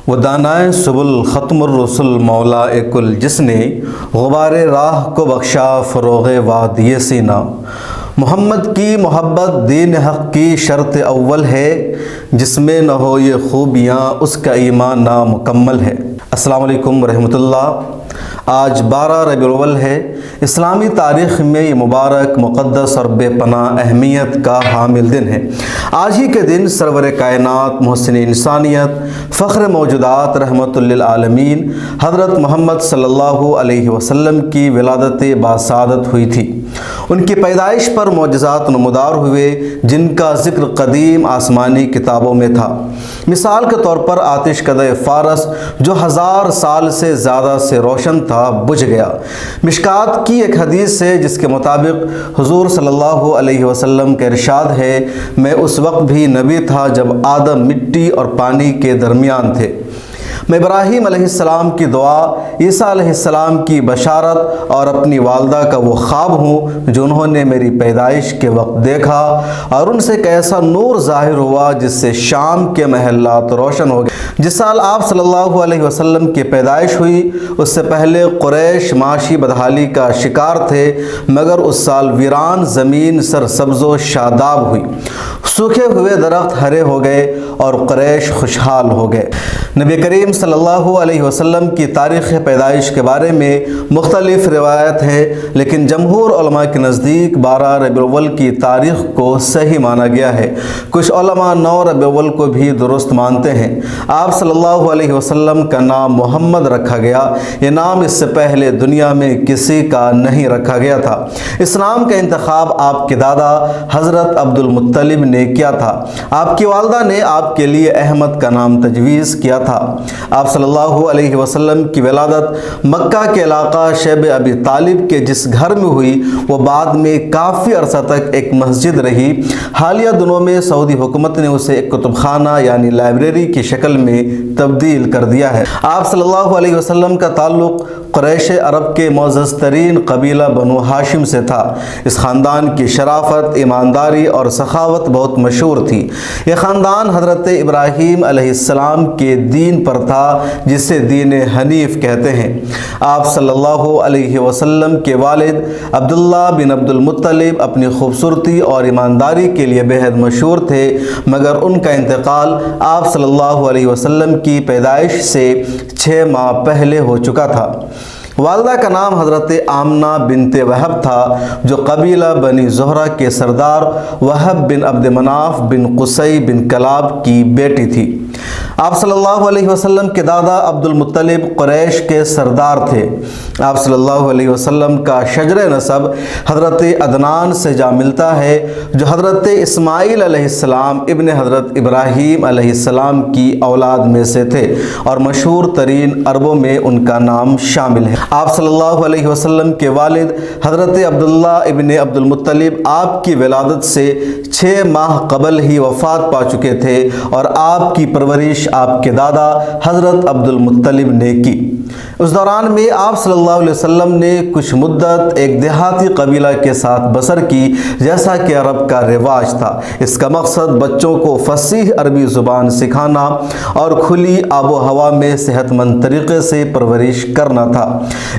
وہ دانائے سبل ختم الرسل مولا کل، جس نے غبار راہ کو بخشا فروغ وادی سینا۔ محمد کی محبت دین حق کی شرط اول ہے، جس میں نہ ہو یہ خوبیاں اس کا ایمان نامکمل ہے۔ السلام علیکم ورحمۃ اللہ۔ آج 12 ربیع الاول ہے۔ اسلامی تاریخ میں یہ مبارک، مقدس اور بے پناہ اہمیت کا حامل دن ہے۔ آج ہی کے دن سرور کائنات، محسن انسانیت، فخر موجودات، رحمت للعالمین حضرت محمد صلی اللہ علیہ وسلم کی ولادت باسعادت ہوئی تھی۔ ان کی پیدائش پر معجزات نمودار ہوئے، جن کا ذکر قدیم آسمانی کتابوں میں تھا۔ مثال کے طور پر آتش کدہ فارس، جو 1000 سال سے زیادہ سے روشن تھا، بجھ گیا۔ مشکات کی ایک حدیث ہے جس کے مطابق حضور صلی اللہ علیہ وسلم کا ارشاد ہے، میں اس وقت بھی نبی تھا جب آدم مٹی اور پانی کے درمیان تھے۔ میں ابراہیم علیہ السلام کی دعا، عیسیٰ علیہ السلام کی بشارت اور اپنی والدہ کا وہ خواب ہوں جو انہوں نے میری پیدائش کے وقت دیکھا، اور ان سے ایک ایسا نور ظاہر ہوا جس سے شام کے محلات روشن ہو گئے۔ جس سال آپ صلی اللہ علیہ وسلم کی پیدائش ہوئی، اس سے پہلے قریش معاشی بدحالی کا شکار تھے، مگر اس سال ویران زمین سرسبز و شاداب ہوئی، سوکھے ہوئے درخت ہرے ہو گئے اور قریش خوشحال ہو گئے۔ نبی کریم صلی اللہ علیہ وسلم کی تاریخ پیدائش کے بارے میں مختلف روایت ہے، لیکن جمہور علماء کے نزدیک 12 ربیع الاول کی تاریخ کو صحیح مانا گیا ہے۔ کچھ علماء 9 ربیع الاول کو بھی درست مانتے ہیں۔ آپ صلی اللہ علیہ وسلم کا نام محمد رکھا گیا۔ یہ نام اس سے پہلے دنیا میں کسی کا نہیں رکھا گیا تھا۔ اس نام کا انتخاب آپ کے دادا حضرت عبد المطلب نے کیا تھا۔ آپ کی والدہ نے آپ کے لیے احمد کا نام تجویز کیا تھا۔ آپ صلی اللہ علیہ وسلم کی ولادت مکہ کے علاقہ شیب ابی طالب کے جس گھر میں ہوئی، وہ بعد میں کافی عرصہ تک ایک مسجد رہی۔ حالیہ دنوں میں سعودی حکومت نے اسے ایک کتب خانہ یعنی لائبریری کی شکل میں تبدیل کر دیا ہے۔ آپ صلی اللہ علیہ وسلم کا تعلق قریش عرب کے معزز ترین قبیلہ بنو ہاشم سے تھا۔ اس خاندان کی شرافت، ایمانداری اور سخاوت بہت مشہور تھی۔ یہ خاندان حضرت ابراہیم علیہ السلام کے دین پر تھا، جسے دین حنیف کہتے ہیں۔ آپ صلی اللہ علیہ وسلم کے والد عبداللہ بن عبد المطلب اپنی خوبصورتی اور ایمانداری کے لیے بہت مشہور تھے، مگر ان کا انتقال آپ صلی اللہ علیہ وسلم کی پیدائش سے 6 ماہ پہلے ہو چکا تھا۔ والدہ کا نام حضرت آمنہ بنت وہب تھا، جو قبیلہ بنی زہرہ کے سردار وہب بن عبد مناف بن قصی بن کلاب کی بیٹی تھی۔ آپ صلی اللہ علیہ وسلم کے دادا عبد المطلب قریش کے سردار تھے۔ آپ صلی اللہ علیہ وسلم کا شجر نسب حضرت عدنان سے جا ملتا ہے، جو حضرت اسماعیل علیہ السلام ابن حضرت ابراہیم علیہ السلام کی اولاد میں سے تھے، اور مشہور ترین عربوں میں ان کا نام شامل ہے۔ آپ صلی اللہ علیہ وسلم کے والد حضرت عبداللہ ابن عبد المطلب آپ کی ولادت سے 6 ماہ قبل ہی وفات پا چکے تھے، اور آپ کی پرورش آپ کے دادا حضرت عبد المطلب نے کی۔ اس دوران میں آپ صلی اللہ علیہ وسلم نے کچھ مدت ایک دیہاتی قبیلہ کے ساتھ بسر کی، جیسا کہ عرب کا رواج تھا۔ اس کا مقصد بچوں کو فصیح عربی زبان سکھانا اور کھلی آب و ہوا میں صحت مند طریقے سے پرورش کرنا تھا۔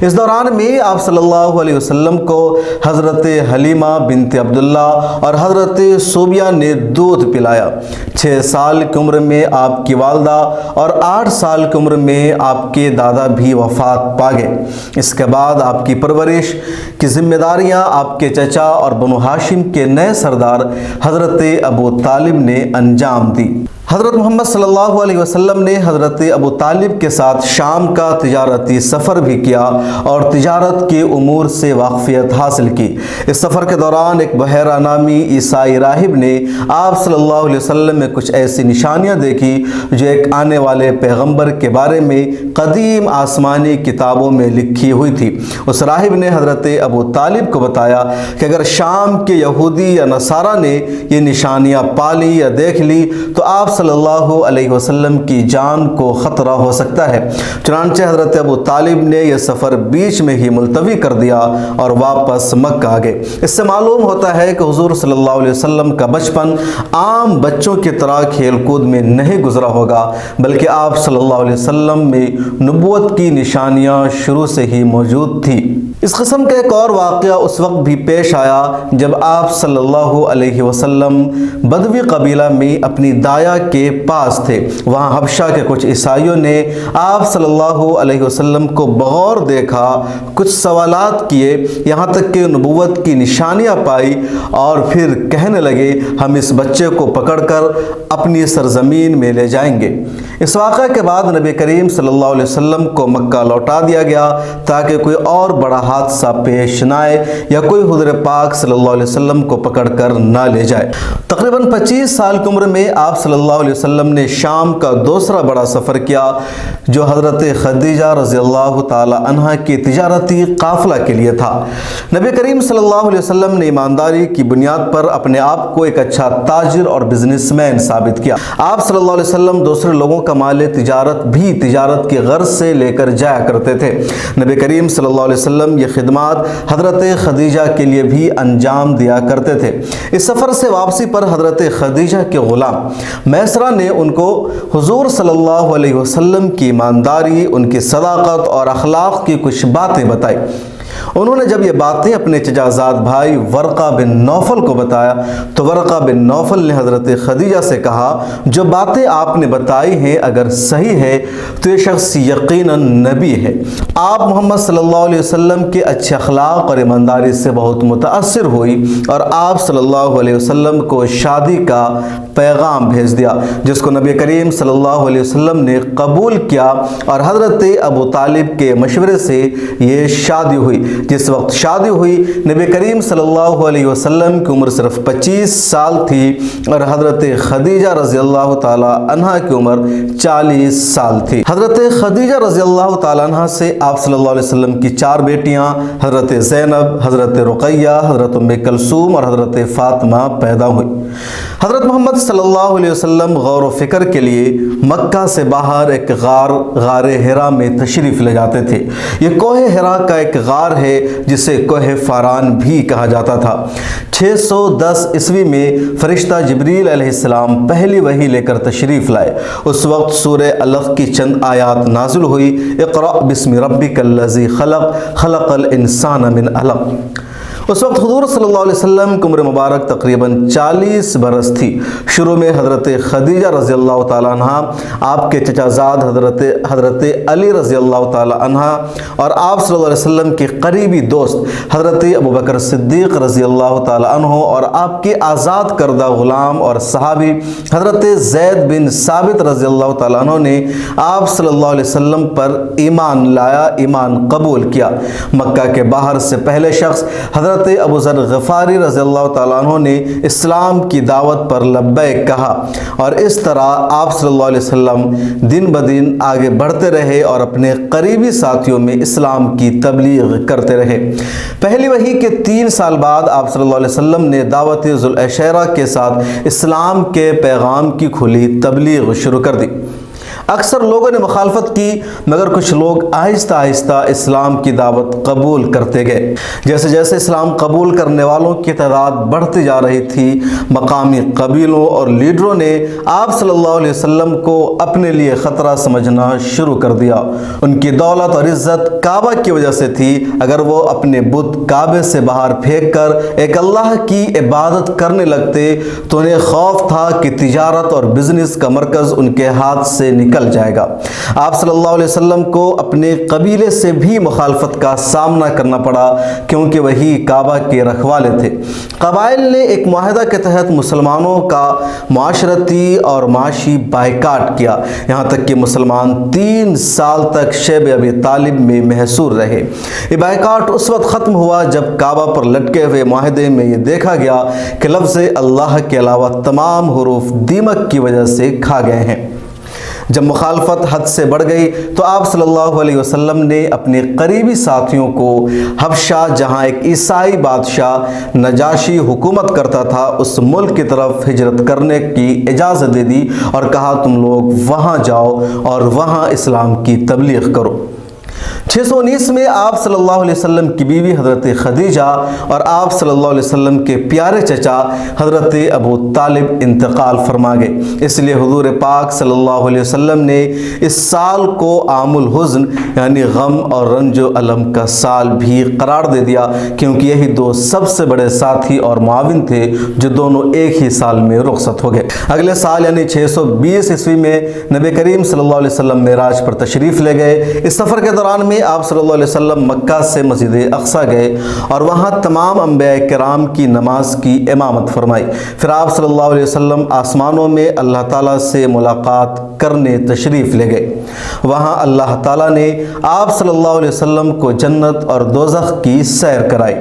اس دوران میں آپ صلی اللہ علیہ وسلم کو حضرت حلیمہ بنت عبداللہ اور حضرت صوبیہ نے دودھ پلایا۔ 6 سال کی عمر میں آپ کی والدہ اور 8 سال کی عمر میں آپ کے دادا بھی وفات پا گئے۔ اس کے بعد آپ کی پرورش کی ذمہ داریاں آپ کے چچا اور بنو ہاشم کے نئے سردار حضرت ابو طالب نے انجام دی۔ حضرت محمد صلی اللہ علیہ وسلم نے حضرت ابو طالب کے ساتھ شام کا تجارتی سفر بھی کیا اور تجارت کے امور سے واقفیت حاصل کی۔ اس سفر کے دوران ایک بحیرہ نامی عیسائی راہب نے آپ صلی اللہ علیہ وسلم میں کچھ ایسی نشانیاں دیکھی جو ایک آنے والے پیغمبر کے بارے میں قدیم آسمانی کتابوں میں لکھی ہوئی تھی۔ اس راہب نے حضرت ابو طالب کو بتایا کہ اگر شام کے یہودی یا نصارہ نے یہ نشانیاں پا لی یا دیکھ لی تو آپ صلی اللہ علیہ وسلم کی جان کو خطرہ ہو سکتا ہے۔ چنانچہ حضرت ابو طالب نے یہ سفر بیچ میں ہی ملتوی کر دیا اور واپس مکہ آ گئے۔ اس سے معلوم ہوتا ہے کہ حضور صلی اللہ علیہ وسلم کا بچپن عام بچوں کی طرح کھیل کود میں نہیں گزرا ہوگا، بلکہ آپ صلی اللہ علیہ وسلم میں نبوت کی نشانیاں شروع سے ہی موجود تھی۔ اس قسم کا ایک اور واقعہ اس وقت بھی پیش آیا جب آپ صلی اللہ علیہ وسلم بدوی قبیلہ میں اپنی دایا کے پاس تھے۔ وہاں حبشہ کے کچھ عیسائیوں نے آپ صلی اللہ علیہ وسلم کو بغور دیکھا، کچھ سوالات کیے، یہاں تک کہ نبوت کی نشانیاں پائی اور پھر کہنے لگے ہم اس بچے کو پکڑ کر اپنی سرزمین میں لے جائیں گے۔ اس واقعہ کے بعد نبی کریم صلی اللہ علیہ وسلم کو مکہ لوٹا دیا گیا تاکہ کوئی اور بڑا حادثہ پیش نہ آئے یا کوئی حضور پاک صلی اللہ علیہ وسلم کو پکڑ کر نہ لے جائے۔ تقریباً 25 سال کی عمر میں آپ صلی اللہ علیہ وسلم نے شام کا دوسرا بڑا سفر کیا جو حضرت خدیجہ رضی اللہ تعالی عنہ کی تجارتی قافلہ کے لیے تھا۔ نبی کریم صلی اللہ علیہ وسلم نے ایمانداری کی بنیاد پر اپنے آپ کو ایک اچھا تاجر اور بزنس مین ثابت کیا۔ آپ صلی اللہ علیہ وسلم دوسرے لوگوں کا مال تجارت بھی تجارت کی غرض سے لے کر جایا کرتے تھے۔ نبی کریم صلی اللہ علیہ وسلم یہ خدمات حضرت خدیجہ کے لیے بھی انجام دیا کرتے تھے۔ اس سفر سے واپسی پر حضرت خدیجہ کے غلام میسرہ نے ان کو حضور صلی اللہ علیہ وسلم کی ایمانداری، ان کی صداقت اور اخلاق کی کچھ باتیں بتائی۔ انہوں نے جب یہ باتیں اپنے چچا زاد بھائی ورقہ بن نوفل کو بتایا تو ورقہ بن نوفل نے حضرت خدیجہ سے کہا جو باتیں آپ نے بتائی ہیں اگر صحیح ہے تو یہ شخص یقیناً نبی ہے۔ آپ محمد صلی اللہ علیہ وسلم کے اچھے اخلاق اور ایمانداری سے بہت متاثر ہوئی اور آپ صلی اللہ علیہ وسلم کو شادی کا پیغام بھیج دیا جس کو نبی کریم صلی اللہ علیہ وسلم نے قبول کیا اور حضرت ابو طالب کے مشورے سے یہ شادی ہوئی۔ جس وقت شادی ہوئی نبی کریم صلی اللہ علیہ وسلم کی عمر صرف 25 سال تھی اور حضرت خدیجہ رضی اللہ تعالی عنہ کی عمر 40 سال تھی۔ حضرت خدیجہ رضی اللہ تعالی عنہ سے آپ صلی اللہ علیہ وسلم کی 4 بیٹیاں حضرت زینب، حضرت رقیہ، حضرت ام کلثوم اور حضرت فاطمہ پیدا ہوئی۔ حضرت محمد صلی اللہ علیہ وسلم غور و فکر کے لیے مکہ سے باہر ایک غار ہرا میں تشریف لے جاتے تھے۔ یہ کوہ ہرا کا ایک غار ہے جسے کوہ فاران بھی کہا جاتا تھا۔ 610 عیسوی میں فرشتہ جبریل علیہ السلام پہلی وحی لے کر تشریف لائے۔ اس وقت سورہ علق کی چند آیات نازل ہوئی، اقرأ بسم ربک الذی خلق خلق الانسان من علق۔ اس وقت حضور صلی اللہ علیہ وسلم کی عمر مبارک تقریباً 40 برس تھی۔ شروع میں حضرت خدیجہ رضی اللہ تعالیٰ عنہ، آپ کے چچا زاد حضرت علی رضی اللہ تعالیٰ عنہ اور آپ صلی اللہ علیہ وسلم کے قریبی دوست حضرت ابوبکر صدیق رضی اللہ تعالیٰ عنہ اور آپ کے آزاد کردہ غلام اور صحابی حضرت زید بن ثابت رضی اللہ تعالیٰ عنہ نے آپ صلی اللہ علیہ وسلم پر ایمان لایا، ایمان قبول کیا۔ مکہ کے باہر سے پہلے شخص حضرت ابو ذر غفاری رضی اللہ تعالیٰ عنہ نے اسلام کی دعوت پر لبیک کہا اور اس طرح آپ صلی اللہ علیہ وسلم دن بدن آگے بڑھتے رہے اور اپنے قریبی ساتھیوں میں اسلام کی تبلیغ کرتے رہے۔ پہلی وحی کے 3 سال بعد آپ صلی اللہ علیہ وسلم نے دعوت ذو العشیرہ کے ساتھ اسلام کے پیغام کی کھلی تبلیغ شروع کر دی۔ اکثر لوگوں نے مخالفت کی مگر کچھ لوگ آہستہ آہستہ اسلام کی دعوت قبول کرتے گئے۔ جیسے جیسے اسلام قبول کرنے والوں کی تعداد بڑھتی جا رہی تھی، مقامی قبیلوں اور لیڈروں نے آپ صلی اللہ علیہ وسلم کو اپنے لیے خطرہ سمجھنا شروع کر دیا۔ ان کی دولت اور عزت کعبہ کی وجہ سے تھی۔ اگر وہ اپنے بت کعبے سے باہر پھینک کر ایک اللہ کی عبادت کرنے لگتے تو انہیں خوف تھا کہ تجارت اور بزنس کا مرکز ان کے ہاتھ سے نکل جائے گا۔ آپ صلی اللہ علیہ وسلم کو اپنے قبیلے سے بھی مخالفت کا سامنا کرنا پڑا کیونکہ وہی کعبہ کے رکھوالے تھے۔ قبائل نے ایک معاہدہ کے تحت مسلمانوں کا معاشرتی اور معاشی بائیکاٹ کیا، یہاں تک کہ مسلمان 3 سال تک شیب ابی طالب میں محصور رہے۔ یہ بائیکاٹ اس وقت ختم ہوا جب کعبہ پر لٹکے ہوئے معاہدے میں یہ دیکھا گیا کہ لفظ اللہ کے علاوہ تمام حروف دیمک کی وجہ سے کھا گئے ہیں۔ جب مخالفت حد سے بڑھ گئی تو آپ صلی اللہ علیہ وسلم نے اپنے قریبی ساتھیوں کو حبشہ، جہاں ایک عیسائی بادشاہ نجاشی حکومت کرتا تھا، اس ملک کی طرف ہجرت کرنے کی اجازت دے دی اور کہا تم لوگ وہاں جاؤ اور وہاں اسلام کی تبلیغ کرو۔ 619 میں آپ صلی اللہ علیہ وسلم کی بیوی حضرت خدیجہ اور آپ صلی اللہ علیہ وسلم کے پیارے چچا حضرت ابو طالب انتقال فرما گئے۔ اس لیے حضور پاک صلی اللہ علیہ وسلم نے اس سال کو عام الحزن یعنی غم اور رنج و الم کا سال بھی قرار دے دیا، کیونکہ یہی دو سب سے بڑے ساتھی اور معاون تھے جو دونوں ایک ہی سال میں رخصت ہو گئے۔ اگلے سال یعنی 620 عیسوی میں نبی کریم صلی اللہ علیہ وسلم معراج پر تشریف لے گئے۔ اس سفر کے دوران میں آپ صلی اللہ علیہ وسلم مکہ سے مسجد اقصیٰ گئے اور وہاں تمام انبیاء کرام کی نماز کی امامت فرمائی۔ پھر آپ صلی اللہ علیہ وسلم آسمانوں میں اللہ تعالیٰ سے ملاقات کرنے تشریف لے گئے۔ وہاں اللہ تعالیٰ نے آپ صلی اللہ علیہ وسلم کو جنت اور دوزخ کی سیر کرائی۔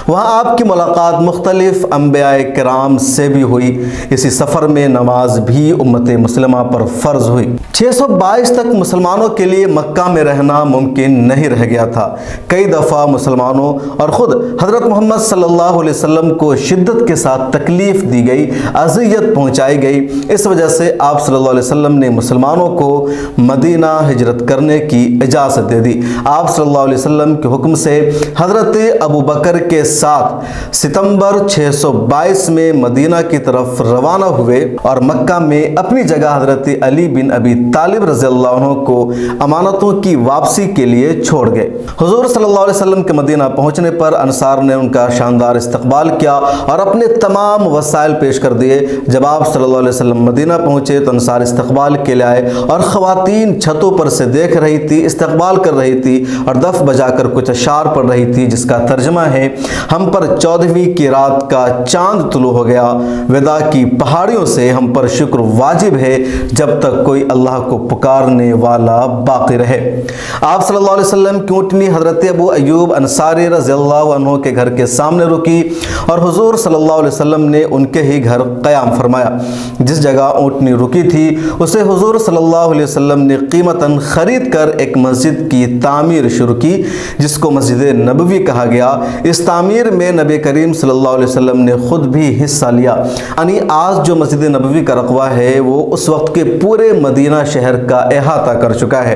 وہاں آپ کی ملاقات مختلف انبیاء کرام سے بھی ہوئی۔ اسی سفر میں نماز بھی امت مسلمہ پر فرض ہوئی۔ 622 تک مسلمانوں کے لیے مکہ میں رہنا ممکن نہیں رہ گیا تھا۔ کئی دفعہ مسلمانوں اور خود حضرت محمد صلی اللہ علیہ وسلم کو شدت کے ساتھ تکلیف دی گئی، اذیت پہنچائی گئی۔ اس وجہ سے آپ صلی اللہ علیہ وسلم نے مسلمانوں کو مدینہ ہجرت کرنے کی اجازت دے دی۔ آپ صلی اللہ علیہ وسلم کے حکم سے حضرت ابو بکر کے ساتھ ستمبر 622 میں مدینہ کی طرف روانہ ہوئے اور مکہ میں اپنی جگہ حضرت علی بن ابی طالب رضی اللہ عنہ کو امانتوں کی واپسی کے لیے چھوڑ گئے۔ حضور صلی اللہ علیہ وسلم کے مدینہ پہنچنے پر انصار نے ان کا شاندار استقبال کیا اور اپنے تمام وسائل پیش کر دیے۔ جب آپ صلی اللہ علیہ وسلم مدینہ پہنچے تو انصار استقبال کے لیے آئے اور خواتین چھتوں پر سے دیکھ رہی تھی، استقبال کر رہی تھی اور دف بجا کر کچھ اشعار پڑھ رہی تھی، جس کا ترجمہ ہے: ہم پر 14ویں کی رات کا چاند طلوع ہو گیا، وداع کی پہاڑیوں سے ہم پر شکر واجب ہے جب تک کوئی اللہ کو پکارنے والا باقی رہے۔ آپ صلی اللہ علیہ وسلم کی اونٹنی حضرت ابو ایوب انصاری رضی اللہ عنہ کے گھر کے سامنے رکی اور حضور صلی اللہ علیہ وسلم نے ان کے ہی گھر قیام فرمایا۔ جس جگہ اونٹنی رکی تھی اسے حضور صلی اللہ علیہ وسلم نے قیمتاً خرید کر ایک مسجد کی تعمیر شروع کی، جس کو مسجد نبوی کہا گیا۔ اس تعمیر میں نبی کریم صلی اللہ علیہ وسلم نے خود بھی حصہ لیا، یعنی آج جو مسجد نبوی کا رقبہ ہے وہ اس وقت کے پورے مدینہ شہر کا احاطہ کر چکا ہے۔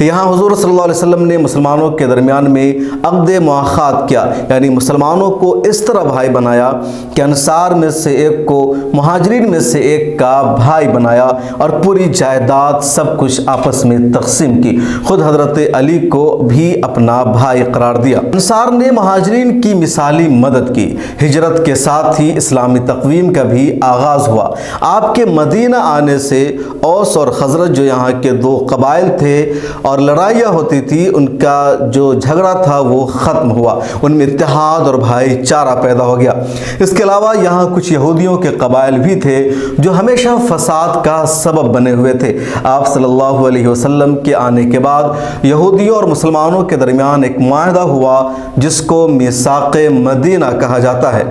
یہاں حضور صلی اللہ علیہ وسلم نے مسلمانوں کے درمیان میں عقد مواخات کیا، یعنی مسلمانوں کو اس طرح بھائی بنایا کہ انصار میں سے ایک کو مہاجرین میں سے ایک کا بھائی بنایا اور پوری جائیداد سب کچھ آپس میں تقسیم کی۔ خود حضرت علی کو بھی اپنا بھائی قرار دیا۔ انصار نے مہاجرین کی مثالی مدد کی۔ ہجرت کے ساتھ ہی اسلامی تقویم کا بھی آغاز ہوا۔ آپ کے مدینہ آنے سے اوس اور خزرج جو یہاں کے دو قبائل تھے اور لڑائیاں ہوتی تھی، ان کا جو جھگڑا تھا وہ ختم ہوا، ان میں اتحاد اور بھائی چارہ پیدا ہو گیا۔ اس کے علاوہ یہاں کچھ یہودیوں کے قبائل بھی تھے جو ہمیشہ فساد کا سبب بنے ہوئے تھے۔ آپ صلی اللہ علیہ وسلم کے آنے کے بعد یہودیوں اور مسلمانوں کے درمیان ایک معاہدہ ہوا جس کو میثاق مدینہ کہا جاتا ہے۔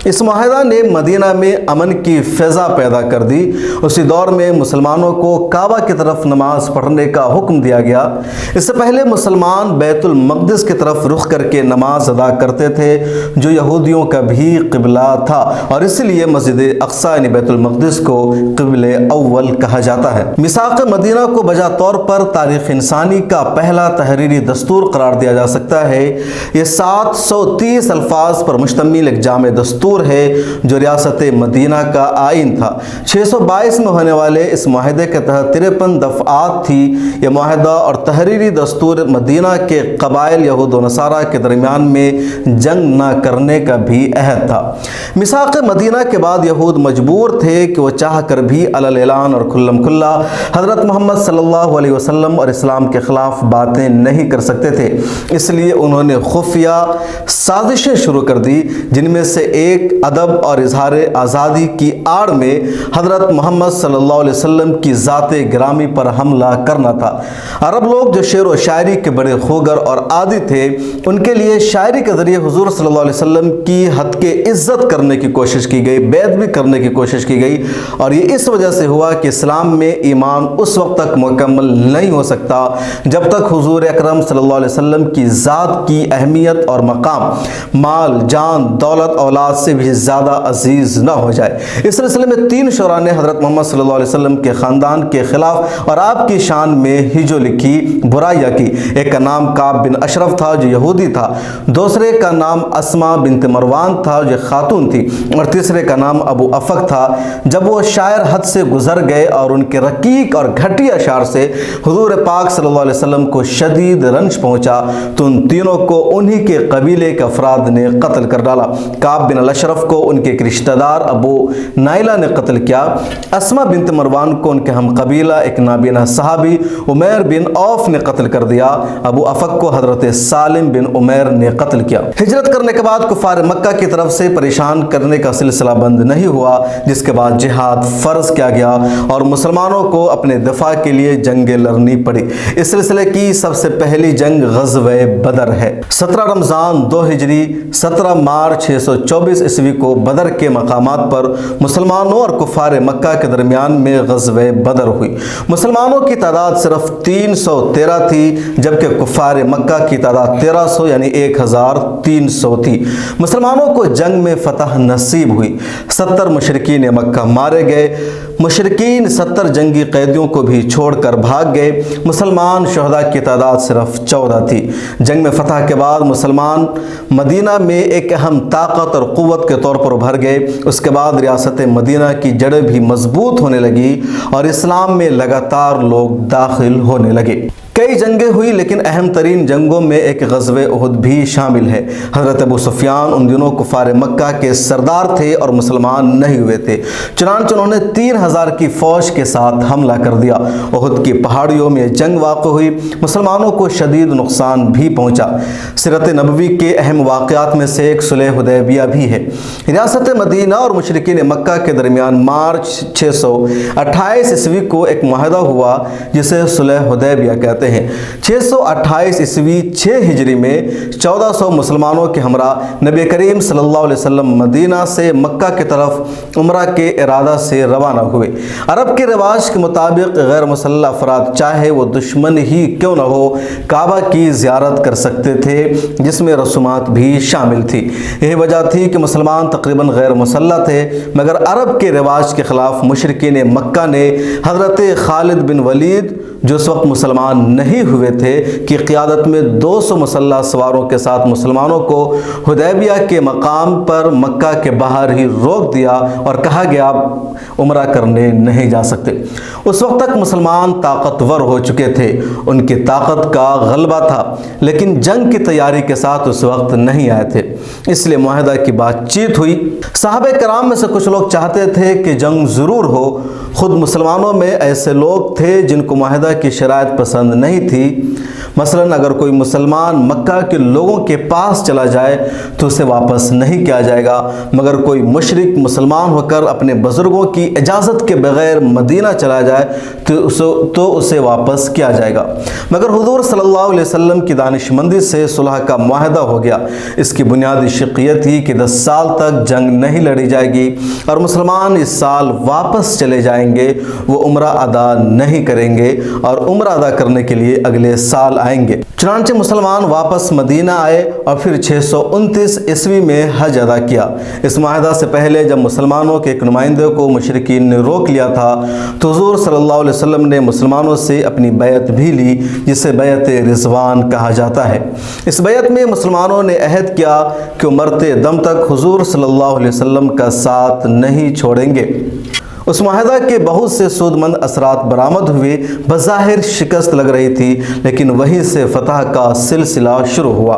اس معاہدہ نے مدینہ میں امن کی فضا پیدا کر دی۔ اسی دور میں مسلمانوں کو کعبہ کی طرف نماز پڑھنے کا حکم دیا گیا۔ اس سے پہلے مسلمان بیت المقدس کی طرف رخ کر کے نماز ادا کرتے تھے جو یہودیوں کا بھی قبلہ تھا، اور اس لیے مسجد اقصیٰ یعنی بیت المقدس کو قبلہ اول کہا جاتا ہے۔ میثاق مدینہ کو بجا طور پر تاریخ انسانی کا پہلا تحریری دستور قرار دیا جا سکتا ہے۔ یہ 730 الفاظ پر مشتمل ایک جامع دستور ہے جو ریاست مدینہ کا آئین تھا۔ 622 میں ہونے والے اس معاہدے کے تحت 53 دفعات تھی۔ یہ معاہدہ اور تحریری دستور مدینہ کے قبائل یہود و نصارہ کے درمیان میں جنگ نہ کرنے کا بھی عہد تھا۔ میثاق مدینہ کے بعد یہود مجبور تھے کہ وہ چاہ کر بھی علی الاعلان اور کھلم کھلا حضرت محمد صلی اللہ اللہ علیہ وسلم اور اسلام کے خلاف باتیں نہیں کر سکتے تھے، اس لیے انہوں نے خفیہ سازشیں شروع کر دی، جن میں سے ایک ادب اور اظہار آزادی کی آڑ میں حضرت محمد صلی اللہ علیہ وسلم کی ذات گرامی پر حملہ کرنا تھا۔ عرب لوگ جو شعر و شاعری کے بڑے خوگر اور عادی تھے، ان کے لیے شاعری کے ذریعے حضور صلی اللہ علیہ وسلم کی حد کے عزت کرنے کی کوشش کی گئی، بیعت بھی کرنے کی کوشش کی گئی، اور یہ اس وجہ سے ہوا کہ اسلام میں ایمان اس وقت تک مکمل نہیں ہو سکتا جب تک حضور اکرم صلی اللہ علیہ وسلم کی ذات کی اہمیت اور مقام مال، جان، دولت، اولاد سے بھی زیادہ عزیز نہ ہو جائے۔ اس سلسلے میں 3 شعراء نے حضرت محمد صلی اللہ علیہ وسلم کے خاندان کے خلاف اور آپ کی شان میں ہی جو لکھی، برائیاں کی۔ ایک کا نام کعب بن اشرف تھا جو یہودی تھا، دوسرے کا نام اسما بنت مروان تھا جو خاتون تھی، اور تیسرے کا نام ابو افق تھا۔ جب وہ شاعر حد سے گزر گئے اور ان کے رقیق اور گھٹیا اشعار سے حضور پاک صلی اللہ علیہ وسلم کو شدید رنج پہنچا تو ان تینوں کو انہی کے قبیلے کے افراد نے قتل کر ڈالا۔ کعب بن الاشرف کو ان کے ایک رشتہ دار ابو نائلہ نے قتل کیا، اسما بنت مروان کو ان کے ہم قبیلہ ایک نابینا صحابی عمیر بن عوف نے قتل کر دیا، ابو افق کو حضرت سالم بن عمیر نے قتل کیا۔ ہجرت کرنے کے بعد کفار مکہ کی طرف سے پریشان کرنے کا سلسلہ بند نہیں ہوا، جس کے بعد جہاد فرض کیا گیا اور مسلمانوں کو اپنے دفاع کے لیے جنگیں لڑنی پڑی۔ اس سلسلے کی سب سے پہلی جنگ غزوہ بدر ہے۔ 17 رمضان 2 ہجری 17 مارچ 624 عیسوی کو بدر کے مقامات پر مسلمانوں اور کفار مکہ کے درمیان میں غزوہ بدر ہوئی۔ مسلمانوں کی تعداد صرف 313 تھی، جبکہ کفار مکہ کی تعداد 1300 یعنی 1300 تھی۔ مسلمانوں کو جنگ میں فتح نصیب ہوئی، 70 مشرکین مکہ مارے گئے، مشرکین 70 جنگی قیدیوں کو بھی چھوڑ کر بھاگ گئے۔ مسلمان شہداء کی تعداد صرف 14 تھی۔ جنگ میں فتح کے بعد مسلمان مدینہ میں ایک اہم طاقت اور قوت کے طور پر ابھر گئے۔ اس کے بعد ریاست مدینہ کی جڑیں بھی مضبوط ہونے لگی اور اسلام میں لگاتار لوگ داخل ہونے لگے۔ کئی جنگیں ہوئی، لیکن اہم ترین جنگوں میں ایک غزوہ احد بھی شامل ہے۔ حضرت ابو سفیان ان دنوں کفار مکہ کے سردار تھے اور مسلمان نہیں ہوئے تھے، چنانچہ انہوں نے 3000 کی فوج کے ساتھ حملہ کر دیا۔ احد کی پہاڑیوں میں جنگ واقع ہوئی، مسلمانوں کو شدید نقصان بھی پہنچا۔ سیرت نبوی کے اہم واقعات میں سے ایک صلح حدیبیہ بھی ہے۔ ریاست مدینہ اور مشرکین مکہ کے درمیان مارچ 628 عیسوی کو ایک معاہدہ ہوا جسے صلح حدیبیہ کہتے ہیں۔ 628 عیسوی 6 ہجری میں 1400 مسلمانوں کے ہمراہ نبی کریم صلی اللہ علیہ وسلم مدینہ سے مکہ کی طرف عمرہ کے ارادہ سے روانہ ہوئے۔ عرب کے رواج کے مطابق غیر مسلح افراد چاہے وہ دشمن ہی کیوں نہ ہو کعبہ کی زیارت کر سکتے تھے، جس میں رسومات بھی شامل تھی۔ یہی وجہ تھی کہ مسلمان تقریباً غیر مسلح تھے، مگر عرب کے رواج کے خلاف مشرکین مکہ نے حضرت خالد بن ولید جو اس وقت مسلمان نہیں ہوئے تھے کی قیادت میں 200 مسلح سواروں کے ساتھ مسلمانوں کو حدیبیہ کے مقام پر مکہ کے باہر ہی روک دیا اور کہا گیا آپ عمرہ کرنے نہیں جا سکتے۔ اس وقت تک مسلمان طاقتور ہو چکے تھے، ان کی طاقت کا غلبہ تھا، لیکن جنگ کی تیاری کے ساتھ اس وقت نہیں آئے تھے، اس لیے معاہدہ کی بات چیت ہوئی۔ صحابہ کرام میں سے کچھ لوگ چاہتے تھے کہ جنگ ضرور ہو، خود مسلمانوں میں ایسے لوگ تھے جن کو معاہدہ کی شرائط پسند نہیں تھی۔ مثلاً اگر کوئی مسلمان مکہ کے لوگوں کے پاس چلا جائے تو اسے واپس نہیں کیا جائے گا، مگر کوئی مشرک مسلمان ہو کر اپنے بزرگوں کی اجازت کے بغیر مدینہ چلا جائے تو اسے واپس کیا جائے گا۔ مگر حضور صلی اللہ علیہ وسلم کی دانش مندی سے صلح کا معاہدہ ہو گیا۔ اس کی بنیادی شق یہ تھی کہ 10 سال تک جنگ نہیں لڑی جائے گی اور مسلمان اس سال واپس چلے جائیں گے، وہ عمرہ ادا نہیں کریں گے اور عمرہ ادا کرنے کے لیے اگلے سال آئیں گے۔ چنانچہ مسلمان واپس مدینہ آئے اور پھر 629 عیسوی میں حج ادا کیا۔ اس معاہدہ سے پہلے جب مسلمانوں کے ایک نمائندے کو مشرکین نے روک لیا تھا تو حضور صلی اللہ علیہ وسلم نے مسلمانوں سے اپنی بیعت بھی لی، جسے بیعت رضوان کہا جاتا ہے۔ اس بیعت میں مسلمانوں نے عہد کیا کہ وہ مرتے دم تک حضور صلی اللہ علیہ وسلم کا ساتھ نہیں چھوڑیں گے۔ اس معاہدہ کے بہت سے سودمند اثرات برآمد ہوئے، بظاہر شکست لگ رہی تھی، لیکن وہیں سے فتح کا سلسلہ شروع ہوا۔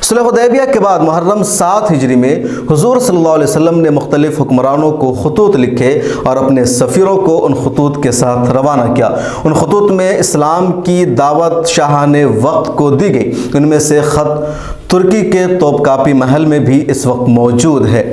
صلح حدیبیہ کے بعد محرم 7 ہجری میں حضور صلی اللہ علیہ وسلم نے مختلف حکمرانوں کو خطوط لکھے اور اپنے سفیروں کو ان خطوط کے ساتھ روانہ کیا۔ ان خطوط میں اسلام کی دعوت شاہان وقت کو دی گئی۔ ان میں سے خط ترکی کے توپ کاپی محل میں بھی اس وقت موجود ہے۔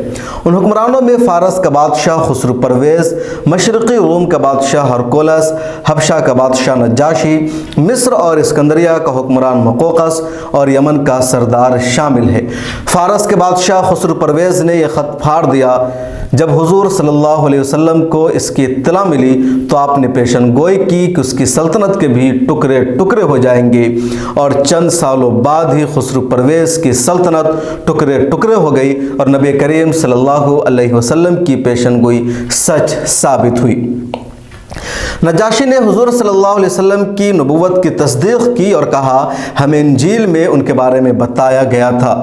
ان حکمرانوں میں فارس کا بادشاہ خسرو پرویز، مشرقی روم کا بادشاہ ہرکولس، حبشہ کا بادشاہ نجاشی، مصر اور اسکندریہ کا حکمران مقوقس اور یمن کا سردار شامل ہے۔ فارس کے بادشاہ خسرو پرویز نے یہ خط پھاڑ دیا۔ جب حضور صلی اللہ علیہ وسلم کو اس کی اطلاع ملی تو آپ نے پیشن گوئی کی کہ اس کی سلطنت کے بھی ٹکڑے ٹکڑے ہو جائیں گے، اور چند سالوں بعد ہی خسرو پرویز کی سلطنت ٹکڑے ٹکڑے ہو گئی اور نبی کریم صلی اللہ علیہ وسلم کی پیشن گوئی سچ ثابت ہوئی۔ نجاشی نے حضور صلی اللہ علیہ وسلم کی نبوت کی تصدیق کی اور کہا ہمیں انجیل میں ان کے بارے میں بتایا گیا تھا۔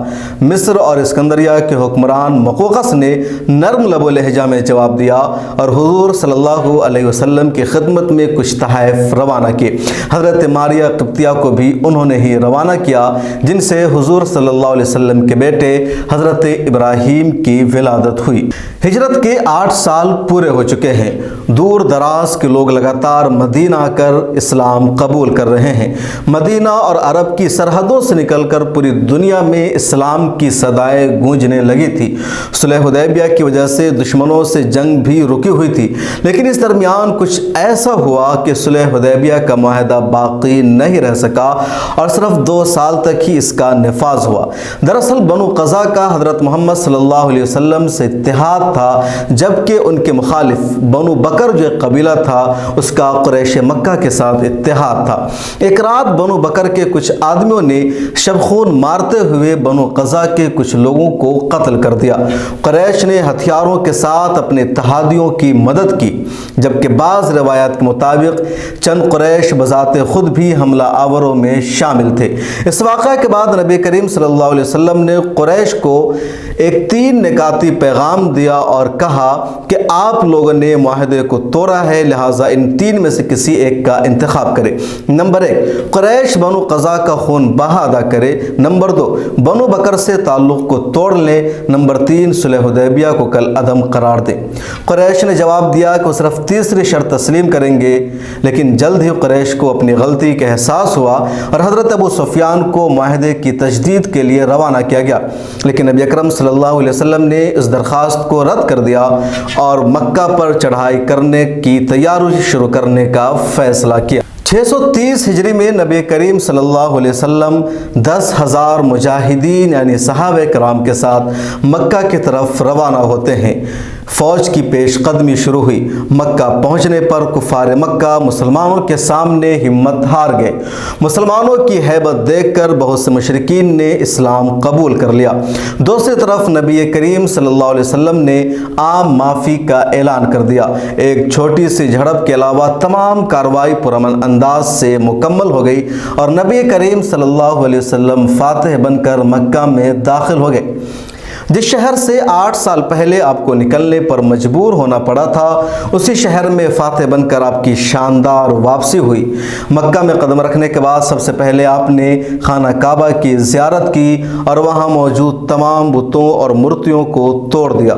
مصر اور اسکندریہ کے حکمران مقوقس نے نرم لب و لہجہ میں جواب دیا اور حضور صلی اللہ علیہ وسلم کی خدمت میں کچھ تحائف روانہ کیے۔ حضرت ماریہ قبطیہ کو بھی انہوں نے ہی روانہ کیا، جن سے حضور صلی اللہ علیہ وسلم کے بیٹے حضرت ابراہیم کی ولادت ہوئی۔ ہجرت کے 8 سال پورے ہو چکے ہیں۔ دور دراز کے لوگ لگاتار مدینہ آ کر اسلام قبول کر رہے ہیں۔ مدینہ اور عرب کی سرحدوں سے نکل کر پوری دنیا میں اسلام کی صدائیں گونجنے لگی تھی۔ صلح حدیبیہ کی وجہ سے دشمنوں سے جنگ بھی رکی ہوئی تھی، لیکن اس درمیان کچھ ایسا ہوا کہ صلح حدیبیہ کا معاہدہ باقی نہیں رہ سکا اور صرف 2 سال تک ہی اس کا نفاذ ہوا۔ دراصل بنو قزا کا حضرت محمد صلی اللہ علیہ وسلم سے اتحاد تھا، جبکہ ان کے مخالف بنو بکر جو ایک قبیلہ تھا اس کا قریش مکہ کے ساتھ اتحاد تھا۔ ایک رات بنو بکر کے کچھ آدمیوں نے شب خون مارتے ہوئے بنو قزا کے کچھ لوگوں کو قتل کر دیا۔ قریش نے ہتھیاروں کے ساتھ اپنے اتحادیوں کی مدد کی، جبکہ بعض روایات کے مطابق چند قریش بذات خود بھی حملہ آوروں میں شامل تھے۔ اس واقعہ کے بعد نبی کریم صلی اللہ علیہ وسلم نے قریش کو ایک 3 نکاتی پیغام دیا اور کہا کہ آپ لوگوں نے معاہدے کو توڑا ہے، لہٰذا ان 3 میں سے کسی ایک کا انتخاب کرے۔ نمبر 1، قریش بنو قزا کا خون بہا ادا کرے۔ نمبر 2، بنو بکر سے تعلق کو توڑ لیں۔ نمبر 3، صلح حدیبیہ کو کل عدم قرار دیں۔ قریش نے جواب دیا کہ وہ صرف تیسری شرط تسلیم کریں گے، لیکن جلد ہی قریش کو اپنی غلطی کا احساس ہوا اور حضرت ابو سفیان کو معاہدے کی تجدید کے لیے روانہ کیا گیا، لیکن نبی اکرم صلی اللہ علیہ وسلم نے اس درخواست کو رد کر دیا اور مکہ پر چڑھائی کرنے کی تیاری شروع کرنے کا فیصلہ کیا۔ 630 ہجری میں نبی کریم صلی اللہ علیہ وسلم 10,000 مجاہدین یعنی صحابہ کرام کے ساتھ مکہ کی طرف روانہ ہوتے ہیں۔ فوج کی پیش قدمی شروع ہوئی۔ مکہ پہنچنے پر کفار مکہ مسلمانوں کے سامنے ہمت ہار گئے۔ مسلمانوں کی ہیبت دیکھ کر بہت سے مشرکین نے اسلام قبول کر لیا۔ دوسری طرف نبی کریم صلی اللہ علیہ وسلم نے عام معافی کا اعلان کر دیا۔ ایک چھوٹی سی جھڑپ کے علاوہ تمام کارروائی پرامن انداز سے مکمل ہو گئی اور نبی کریم صلی اللہ علیہ وسلم فاتح بن کر مکہ میں داخل ہو گئے۔ جس شہر سے 8 سال پہلے آپ کو نکلنے پر مجبور ہونا پڑا تھا، اسی شہر میں فاتح بن کر آپ کی شاندار واپسی ہوئی۔ مکہ میں قدم رکھنے کے بعد سب سے پہلے آپ نے خانہ کعبہ کی زیارت کی اور وہاں موجود تمام بتوں اور مورتیوں کو توڑ دیا،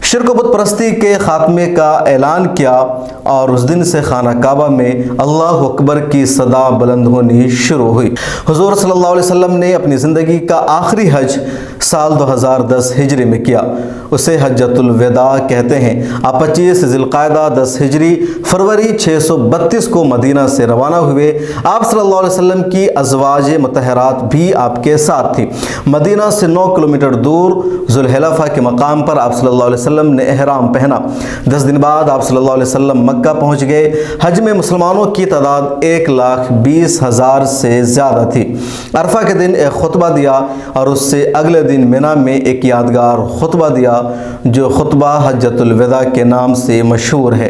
شرک و بت پرستی کے خاتمے کا اعلان کیا اور اس دن سے خانہ کعبہ میں اللہ اکبر کی صدا بلند ہونی شروع ہوئی۔ حضور صلی اللہ علیہ وسلم نے اپنی زندگی کا آخری حج سال 2010 ہجری میں کیا، اسے حجۃ الوداع کہتے ہیں۔ آپ 25 ذی القعدہ 10 ہجری فروری 632 کو مدینہ سے روانہ ہوئے۔ آپ صلی اللہ علیہ وسلم کی ازواج مطہرات بھی آپ کے ساتھ تھی۔ مدینہ سے 9 کلومیٹر دور ذوالحلیفہ کے مقام پر آپ صلی اللہ علیہ وسلم نے احرام پہنا۔ 10 دن بعد آپ صلی اللہ علیہ وسلم مکہ پہنچ گئے۔ حج میں مسلمانوں کی تعداد 1,20,000 سے زیادہ تھی۔ عرفہ کے دن ایک خطبہ دیا اور اس سے اگلے دن منی میں ایک یادگار خطبہ دیا جو خطبہ حجۃ الوداع کے نام سے مشہور ہے۔